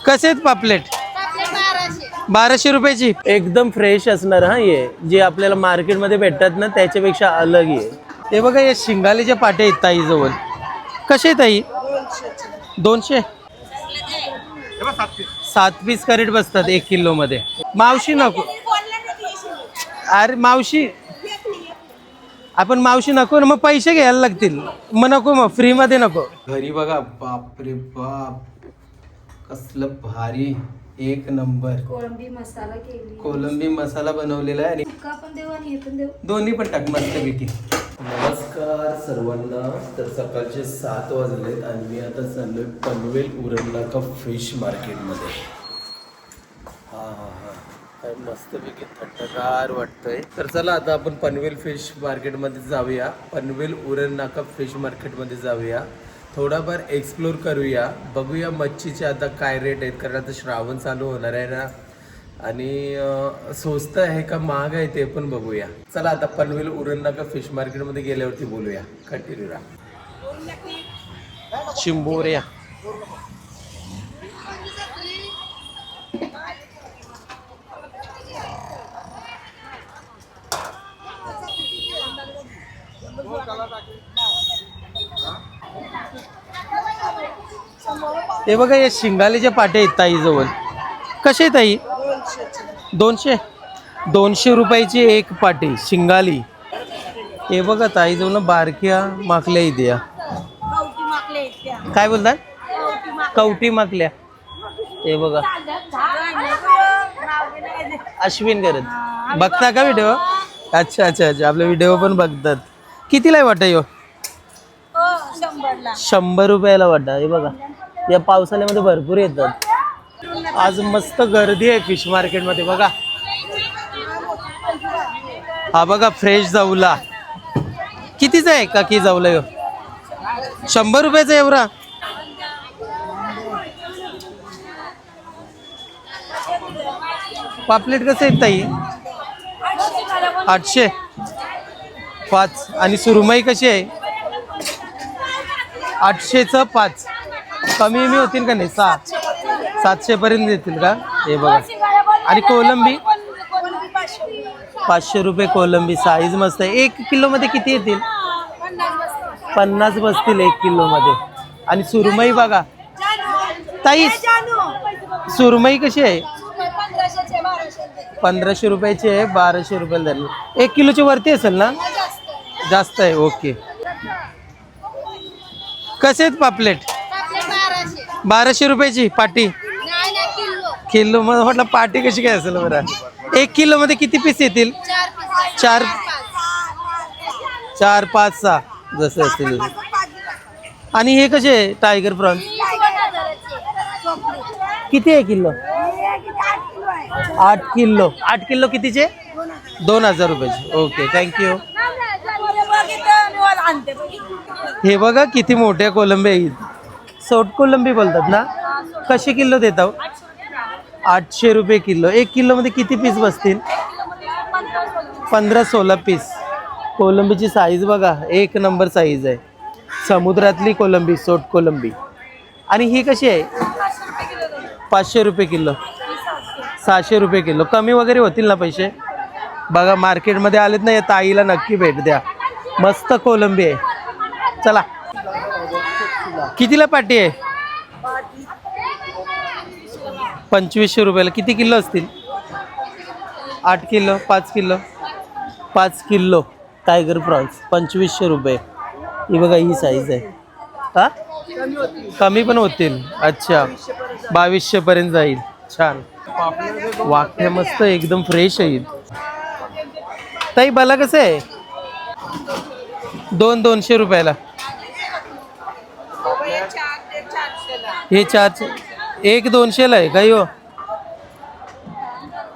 कसे आहेत पापलेट? 1200 रुपयाची. एकदम फ्रेश असणार हा. ये जे आपल्याला मार्केटमध्ये भेटतात ना त्याच्यापेक्षा अलग आहे. हे बघा या शिंगालीच्या पाट्या आहेत ताई जवळ. कसे आहे ताई? 200. 7 पीस करेट बसतात 1 किलो मध्ये. मावशी नको. अरे मावशी आपण मावशी नको ना, मग पैसे घ्यायला लागतील. मग नको, मग फ्री मध्ये नको. घरी बघा, बाप रे बाप कसलं भारी, एक नंबर कोलंबी मसाला बनवलेला आहे. आणि दोन्ही पण टाक मस्त पैकी. नमस्कार सर्वांना. तर सकाळचे 7 वाजलेत आणि मी आता चाललोय पनवेल उरण का फिश मार्केटमध्ये. काय मस्तपैकी थंडगार वाटतंय. तर चला आता आपण पनवेल फिश मार्केटमध्ये जाऊया. पनवेल उरण नाका फिश मार्केटमध्ये जाऊया. थोडाफार एक्सप्लोर करूया, बघूया मच्छीचे आता काय रेट आहेत. कारण आता श्रावण चालू होणार आहे ना, आणि स्वस्त आहे का महाग आहे ते पण बघूया. चला आता पनवेल उरण नाका फिश मार्केटमध्ये गेल्यावरती बोलूया. कंटिन्यू राहा. चिंबोऱ्या हे बघा या शिंगालीच्या पाट्या आहेत ताई जवळ. कसे आहे ताई? 200 रुपयाची एक पाटी शिंगाली. हे बघा ताई जवळ बारक्या माकल्या इथे या. काय बोलतात? कवटी माकल्या. हे बघा अश्विन करत बघता का व्हिडिओ? अच्छा अच्छा अच्छा, आपला व्हिडिओ पण बघतात. कितीला आहे वाटा यो? 100 रुपयाला वाटा. हे बघा या पावसाळ्यामध्ये भरपूर येतात. आज मस्त गर्दी आहे फिश मार्केटमध्ये. बघा हा बघा फ्रेश जाऊला. कितीचा आहे का की जाऊला यो? 100 रुपयाचा एवढा. पापलेट कसं आहे ताई? 800 5. आणि सुरमई कशी आहे? 800चं 5. कमी होतील का नाही? 700 पर्यंत येतील का? हे बघा. आणि कोलंबी 500 रुपये कोलंबी. साईज मस्त आहे. 1 किलो मध्ये किती येतील? 50 बसतील 1 किलो मध्ये. आणि सुरमई बघा ताई, सुरमई कशी आहे? 1500 रुपयाची आहे. 1200 रुपयाला धरली. 1 किलोची वरती असेल ना? जास्त आहे. ओके. कसे आहेत पापलेट? 1200 रुपयाची पाटी. किलो मध्ये म्हटलं पाटी कशी काय असेल बरं? 1 किलो मध्ये किती पीस येतील? 4 5 6 जसे असतील. आणि हे कसे आहे टायगर प्रॉन्स? किती आहे किलो? 8 किलो. 8 किलो कितीचे? 2000 रुपयाचे. Okay thank you. हे बघा किती मोठ्या कोलंबी आहेत. सोट कोलंबी बोलतात ना. कशी किलो देता? 800 रुपये किलो. 1 किलो मध्ये किती पीस बसतील? 15-16 पीस. कोलंबीची साईज बघा एक नंबर साईज आहे. समुद्रातली कोलंबी, सोट कोलंबी. आणि ही कशी आहे? 500 रुपये किलो. 600 रुपये किलो. कमी वगैरे होतील ना पैसे? बघा मार्केटमध्ये आलेत ना, या ताईला नक्की भेट द्या. मस्त कोलंबी आहे. चला. कितीला पाटी आहे? 2500 रुपयाला. किती किलो असतील? 8 kilo. 5 kilo. 5 kilo tiger prawns 2500 रुपये. ही बघा ही साईज आहे. हा कमी पण होतील. अच्छा 2200 पर्यंत जाईल. छान. वाक्य मस्त एकदम फ्रेश आहे. ताई बाला कसं आहे? 200 रुपयाला. हे 4 1 200ला आहे काही हो.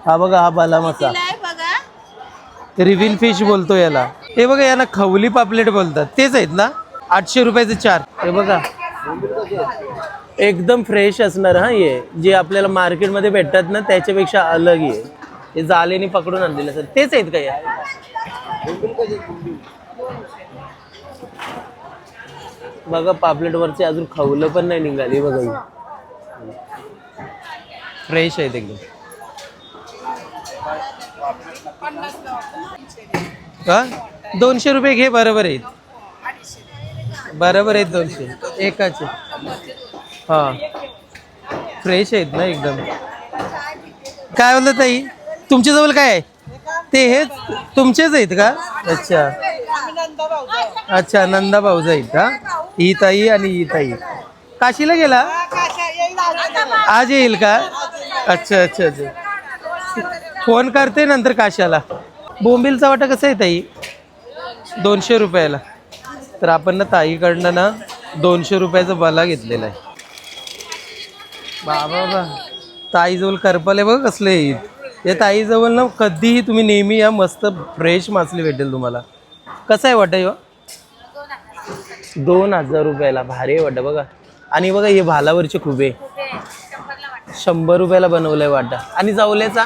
हा बघा हा बाला मसा रिव्हिल फिश बोलतो याला. हे बघा याला खवली पापलेट बोलतात. तेच आहेत ना? 800 रुपयाचे 4. हे बघा एकदम फ्रेश असणार हा. ये जे आपल्याला मार्केटमध्ये भेटतात ना त्याच्यापेक्षा अलग आहे. हे जालेने पकडून आणलेलं सर. तेच आहेत का या? बघा पापलेट वरचे अजून खवलं पण नाही निघाली बघा. फ्रेश आहेत एकदम. का 200 रुपये घे, बरोबर आहेत, बरोबर आहेत 200 एकाचे. हां फ्रेश आहेत ना एकदम. काय बोलत ताई, तुमच्याजवळ काय आहे ते हेच तुमचेच आहेत का? अच्छा अच्छा, नंदा भाऊज आहेत का? ही ताई आणि ही ताई. काशीला गेला, आज येईल का? अच्छा अच्छा अच्छा, फोन करते नंतर काशाला. बोंबीलचा वाटा कसा आहे ताई? 200 रुपयाला. तर आपण ना ताईकडनं ना 200 रुपयाचा बला घेतलेला आहे. बाबा बा, ताईजवळ करपले बघ कसले आहेत. या ताईजवळ ना कधीही तुम्ही नेहमी या, मस्त फ्रेश मासली भेटेल तुम्हाला. कसं आहे वाटा? 2000 रुपयाला. भारी वाटा बघा. आणि बघा हे भालावरचे खुबे 100 रुपयाला बनवलंय वाटा. आणि जावल्याचा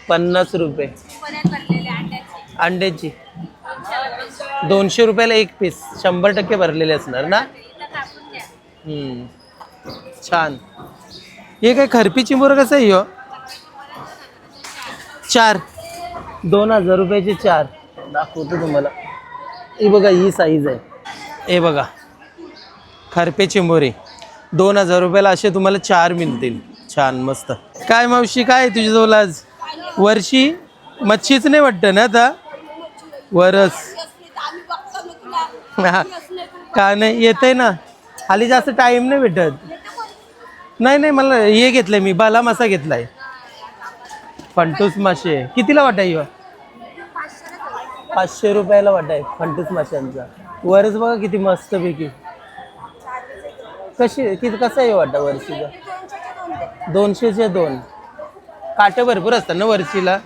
50 रुपये. अंड्याची 200 रुपयाला एक पीस. 100% भरलेले असणार ना. छान. हे काय खरपी चिंबोर कसं आहे? 4 2000 रुपयाचे 4 दाखवतो तुम्हाला. हे बघा ही साईज आहे. हे बघा खरपे चिंबोरे 2000 रुपयाला असे तुम्हाला 4 मिळतील. छान मस्त. काय मावशी काय तुझ्याजवळ आज? वर्षी मच्छीच नाही वाटतं ना आता? वरस का नाही येते ना, खाली जास्त टाइम नाही भेटत. नाही नाही, मला हे घेतलंय मी, बाला मासा घेतलाय. फंटूस मासे कितीला वाटा? 500 रुपयाला वाटा आहे फंटूस माशांचा. वरच बघा किती मस्त पैकी. किती कसा आहे वाटा वर्षीचा? 200चे 2. काटे भरपूर असतात ना वर्षीला.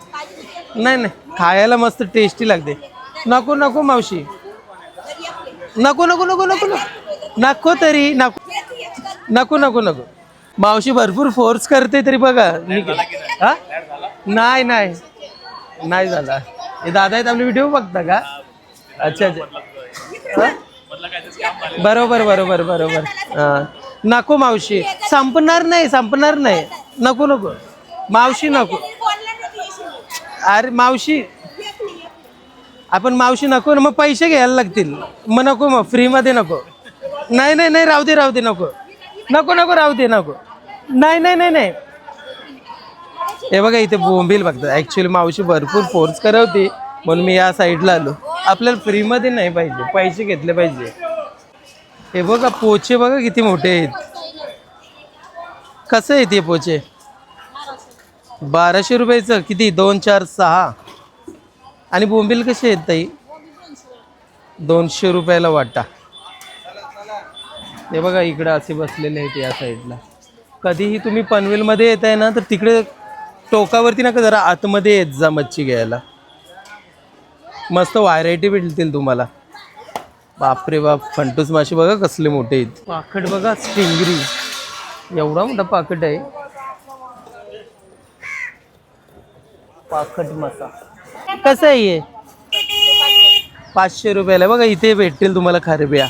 नाही नाही, खायला मस्त टेस्टी लागते. नको नको मावशी, नको नको नको नको नको तरी नको नको नको नको. मावशी भरपूर फोर्स करते तरी बघा. हा नाही नाही नाही झाला. हे दादा आहेत आपले, व्हिडिओ बघता का? अच्छा अच्छा, बरोबर बरोबर बरोबर. हां नको मावशी, संपणार नाही संपणार नाही. नको नको मावशी नको. अरे मावशी, आपण मावशी नको ना, मग पैसे घ्यायला लागतील. मग नको, मग फ्रीमध्ये नको. नाही नाही नाही, राहू दे राहू दे, नको नको नको, राहू दे नको. नाही नाही नाही नाही. हे बघा इथे बोंबील बघतात. ॲक्च्युली मावशी भरपूर फोर्स करवते म्हणून मी या साईडला आलो. आपल्याला फ्रीमध्ये नाही पाहिजे, पैसे घेतले पाहिजे. हे बघा पोचे बघा किती मोठे आहेत. कसं आहे ते पोचे? 1200 रुपयाचं. किती? 2 4 6. आणि बोंबील कसे आहेत ताई? 200 रुपयाला वाटा. हे बघा इकडं असे बसलेले आहेत या साईडला. कधीही तुम्ही पनवेलमध्ये येत आहे ना, तर तिकडे टोकावरती नका, जरा आतमध्ये येत जा मच्छी घ्यायला. मस्त व्हायरायटी भेटतील तुम्हाला. बापरे बाप, फंटूस मासे बघा कसले मोठे आहेत. पाकट बघा, स्टिंगरी एवढा मोठा पाकट आहे. पाकट मासा कसं आहे हे? 500 रुपयाला. बघा इथे भेटतील तुम्हाला खरब्या.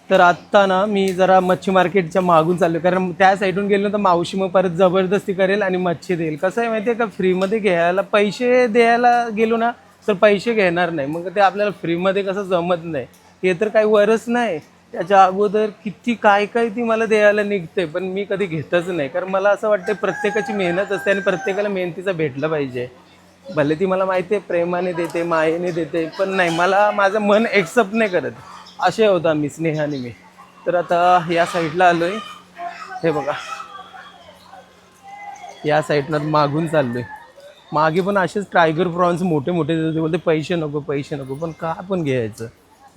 तर आत्ता ना मी जरा मच्छी मार्केटच्या मागून चाललो, कारण त्या साईडून गेलो तर मावशी मग परत जबरदस्ती करेल आणि मच्छी देईल. कसं आहे माहिती आहे का, फ्रीमध्ये घ्यायला पैसे द्यायला गेलो ना तर पैसे घेणार नाही. मग ते आपल्याला फ्रीमध्ये कसं जमत नाही. हे तर काही वरच नाही, त्याच्या अगोदर किती काय काय ती मला द्यायला निघते, पण मी कधी घेतच नाही. कारण मला असं वाटतं प्रत्येकाची मेहनत असते आणि प्रत्येकाला मेहनतीचं भेटलं पाहिजे. भले ती मला माहिती आहे प्रेमाने देते, मायेने देते, पण नाही, मला माझं मन एक्सेप्ट नाही करत. असे होता मी, स्नेहाने मी. तर आता या साईडला आलो आहे. हे बघा या साईडनं मागून चाललो आहे. मागे पण असेच टायगर प्रॉन्स मोठे मोठे देते. बोलते पैसे नको पैसे नको, पण का पण घ्यायचं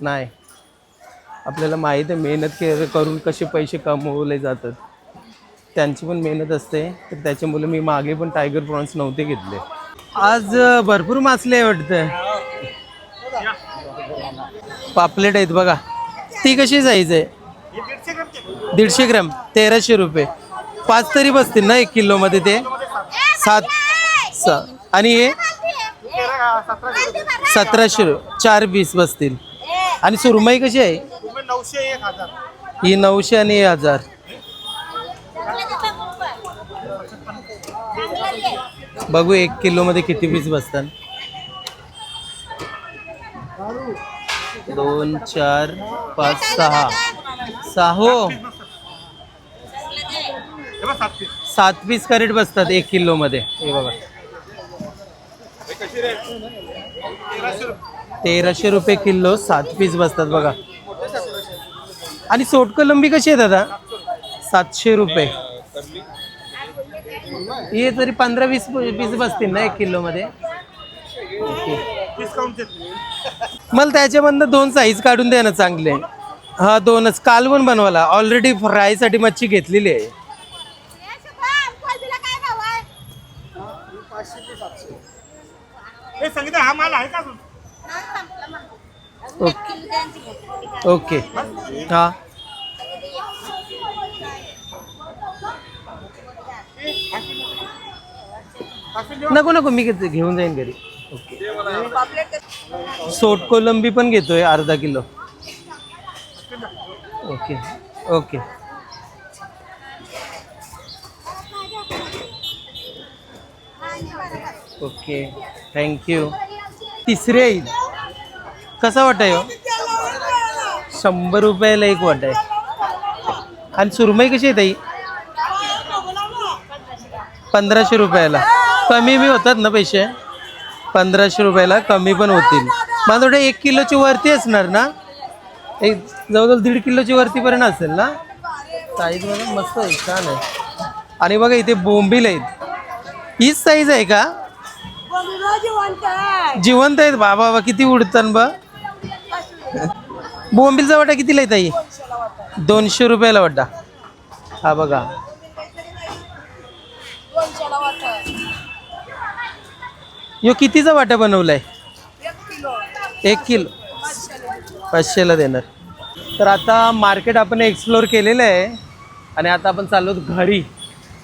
नाही? आपल्याला माहीत आहे मेहनत करून कसे पैसे कमवले जातात, त्यांची पण मेहनत असते. तर त्याच्यामुळे मी मागे पण टायगर प्रॉन्स नव्हते घेतले. आज भरपूर मासले आहे वाटतं. पापलेट आहेत बघा. ती कशी साईज आहे? 150 ग्रॅम 1300 रुपये. 5 तरी बसतील ना 1 किलोमध्ये? ते 7 आणि हे 1700, 4 पीस बसतील. आणि सुरमई कशी आहे? 900 1000. ही 900 आणि 1000. बघू 1 किलो मध्ये किती पीस बसतात. 2 4 5 6 6 हो 7 पीस करेट बसतात 1 किलो मध्ये. हे बघा 1300 रुपये किलो 7 पीस बसतात बघा. आणि सोटकोलंबी कशी आहे दादा? 700 रुपये. हे तरी 15-20 पीस बसतील ना 1 किलो मध्ये. मला त्याच्यामधनं 2 साईज काढून द्या ना चांगले. हा 2च कालवण बनवायला. ऑलरेडी फ्रायसाठी मच्छी घेतलेली आहे. ओके हा नको नको मी घेऊन जाईन घरी. ओके सोट कोलंबी पण घेतोय अर्धा kilo. Okay okay okay thank you. तिसरे येईल कसा वाटाय हो? 100 रुपयाला एक वाट आहे. आणि सुरमई कशी आहे ताई? 1500 रुपयाला. कमी बी होतात ना पैसे? 1500 रुपयाला कमी पण होतील. मला थोडं 1 किलोची वरती असणार ना? एक जवळजवळ 1.5 किलोची वरती पर्यंत असेल ना? साईज बघा मस्त आहे छान आहे. आणि बघा इथे बोंबील आहेत. हीच साईज आहे का? जिवंत आहेत बाबा बाबा किती उडतात बा. बोंबीलचा वाटा कितीला आहे ताई? 200 रुपयाला वाटा. हा बघा यो कितीचा वाटा बनवलाय? 1 किलो 500ला देणार. तर आता मार्केट आपण एक्सप्लोर केलेलं आहे आणि आता आपण चाललो घरी.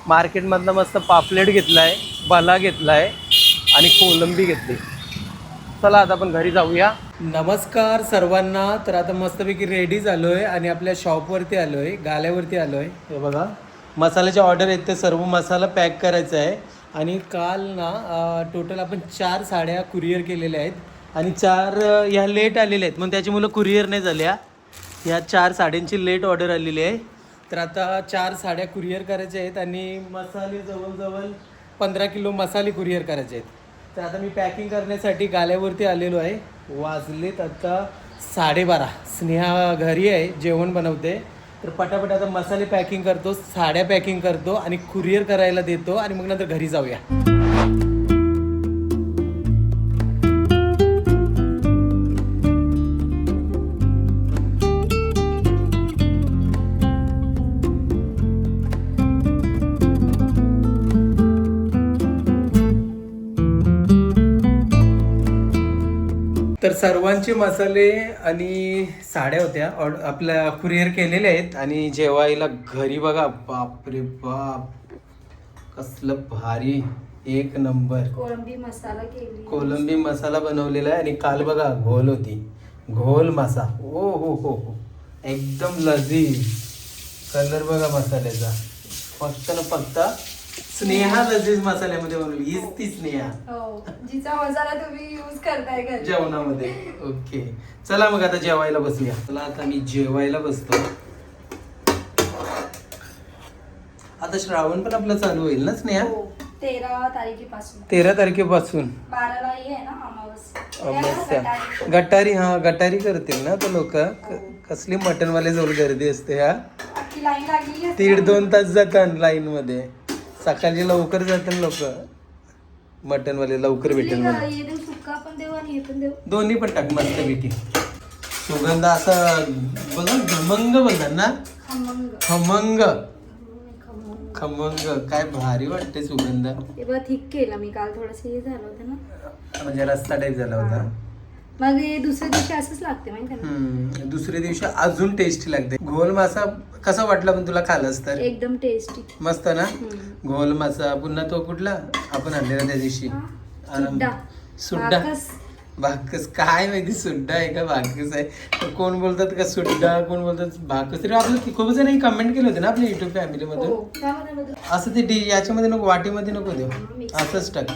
मार्केटमधनं मस्त पापलेट घेतला आहे, बला घेतला आहे आणि कोलंबी घेतली. चला आता आपण घरी जाऊया. नमस्कार सर्वांना. तर आता मस्तपैकी रेडी झालो आहे आणि आपल्या शॉपवरती आलो आहे, गाल्यावरती आलो आहे. हे बघा मसाल्याचे ऑर्डर आहेत ते सर्व मसाला पॅक करायचा आहे. आणि काल ना टोटल आपण 4 साड्या कुरिअर केलेल्या आहेत आणि 4 ह्या लेट आलेल्या आहेत म्हणून त्याची मुलं कुरिअर नाही झाल्या. ह्या 4 साड्यांची लेट ऑर्डर आलेली आहे. तर आता 4 साड्या कुरिअर करायच्या आहेत आणि मसाले जवळजवळ 15 किलो मसाले कुरिअर करायचे आहेत. तर आता मी पॅकिंग करण्यासाठी गाल्यावरती आलेलो आहे. वाजलेत आता 12:30. स्नेहा घरी आहे, जेवण बनवते. तर पटापट आता मसाले पॅकिंग करतो, साड्या पॅकिंग करतो आणि कुरिअर करायला देतो आणि मग नंतर घरी जाऊया. तर सर्वांचे मसाले आणि साड्या होत्या आपल्या कुरिअर केलेल्या आहेत आणि जेवायला घरी बघा. बापरे बाप कसलं भारी, 1 नंबर कोलंबी मसाला बनवलेला आहे. आणि काल बघा घोल होती, घोल मासा. ओ हो हो हो एकदम लजीज. कलर बघा मसाल्याचा. फक्त ना फक्त स्नेहा लजीज मसाल्यामध्ये बनवली. हीच ती स्नेहा जिचा मसाला तुम्ही यूज करताय का जेवणामध्ये. ओके चला मग आता जेवायला बसूया. चला आता मी जेवायला बसतो. आता श्रावण पण आपला चालू होईल ना स्नेहा? 13 तारखेपासून. 13 तारखेपासून 12ला आहे ना अमावस्या. गटारी. हा गटारी करतील ना तर लोक. कसली मटनवाले जवळ गर्दी असते. हा लाईन लागली. 1.5-2 तास जातात लाईन मध्ये. सकाळी लवकर जातात लोक मटनवाले, लवकर भेटेल म्हणून. सुक्का पण देऊ आणि हे पण देऊ. दोन्ही पण टाक मस्तपैकी. सुगंध असा बघा खमंग बोलतात ना. खमंग खमंग काय भारी वाटते सुगंध. ठीक केला मी काल. थोडस हे झालं होतं ना म्हणजे रस्ता टाईप झाला होता. मग दुसऱ्या दिवशी असंच लागते माहिती ना. दुसऱ्या दिवशी अजून टेस्टी लागते. घोल मासा कसा वाटला पण तुला खालस तर? एकदम टेस्टी मस्त ना. घोल मासा. पुन्हा तो कुठला आपण आणलेला त्या दिवशी? सुड्डा. भाकस काय माहिती सुड्डा आहे का भाकस आहे तर कोण बोलतात का सुड्डा कोण बोलतात भाकस तरी आपलं खूप जणांनी कमेंट केले होते ना आपल्या युट्यूब फॅमिली हो मधून त्यामध्ये मधून असं ते याच्यामध्ये नको वाटीमध्ये नको देऊ Mix. असंच टाक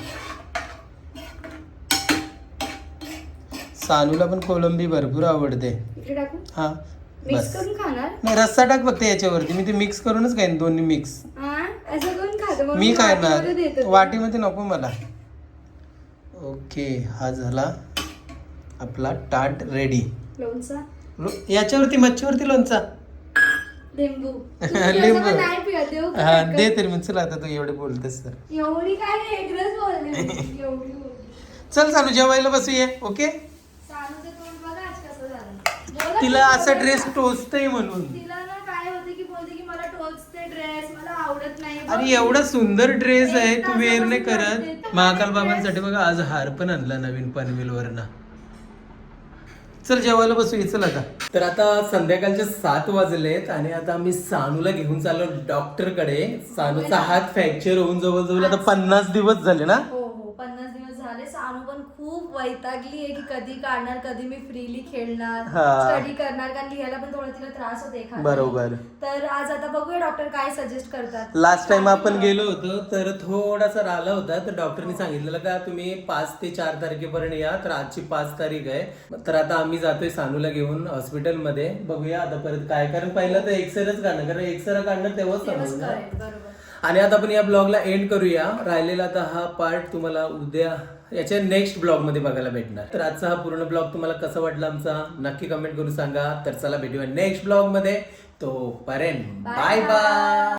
सानूला पण कोलंबी भरपूर आवडते इकडे टाकू हा मिक्स बस करून खाणार नाही रस्सा टाक फक्त याच्यावरती मी ते मिक्स करूनच खाईन दोन्ही मिक्स हा असं करून खातो मग मी काय वाटीमध्ये देतो ना ते. वाटीमध्ये नको मला ओके हा झाला आपला टाट रेडी लोणचा याच्यावरती मच्छीवरती लोणचा लिंबू लिंबू. असं पण नाही पित देऊ का हा टाकत? दे तरी मग चल आता तू एवढे बोलतेस तर एवढी काय नाही, एकदाच बोलले मी. एवढी बोलली. चल चालू जेवायला बसूया ओके सानूचं तोंड बघा आज कसं झालं. बोला तिला की असा बोला. ड्रेस टोचतय म्हणून तिला ना काय होते की बोलते की मला टोचते ड्रेस मला आवडत नाही अरे एवढा सुंदर ड्रेस आहे एक तू वेअर नाही तासापासून करत करते. महाकाल बाबांसाठी बघा आज हार पण आणला नवीन पनवेल वरना चल जेवायला बसूया चल आता तर आता संध्याकाळचे 7 वाजलेत आणि आता आम्ही सानूला घेऊन चाललो डॉक्टर कडे सानूचा हात फ्रॅक्चर होऊन जवळजवळ आता 50 दिवस झाले ना हो हो 50 दिवस झाले. सानू पण खूप वैतागली आहे की कधी काढणार कधी मी फ्रीली खेळणार हा. स्टडी करणार कारण लिहायला पण थोडं तिला त्रास होते एखादा. बरोबर. तर आज आता बघूया डॉक्टर काय सजेस्ट करतात. लास्ट टाइम आपण गेलो होतो तर थोडासा राहिला होता तर डॉक्टरनी सांगितलेलं का तुम्ही 5 ते 4 तारखेपर्यंत या तर आजची 5 तारीख आहे तर आता आम्ही जातोय सानूला घेऊन हॉस्पिटलमध्ये बघूया आता परत काय कारण पहिलं तर एक्सरेच काढणं कारण एक्सरे काढणं तेव्हाच तेव्हाच समजणार कळेल, बरोबर. आणि आता आपण या ब्लॉगला एंड करूया राहिलेला आता हा पार्ट तुम्हाला उद्या याच्या नेक्स्ट ब्लॉग मध्ये बघायला भेटणार तर आजचा हा पूर्ण ब्लॉग तुम्हाला कसा वाटला आमचा नक्की कमेंट करून सांगा तर चला भेटूया नेक्स्ट ब्लॉग मध्ये तो पर्यंत बाय बाय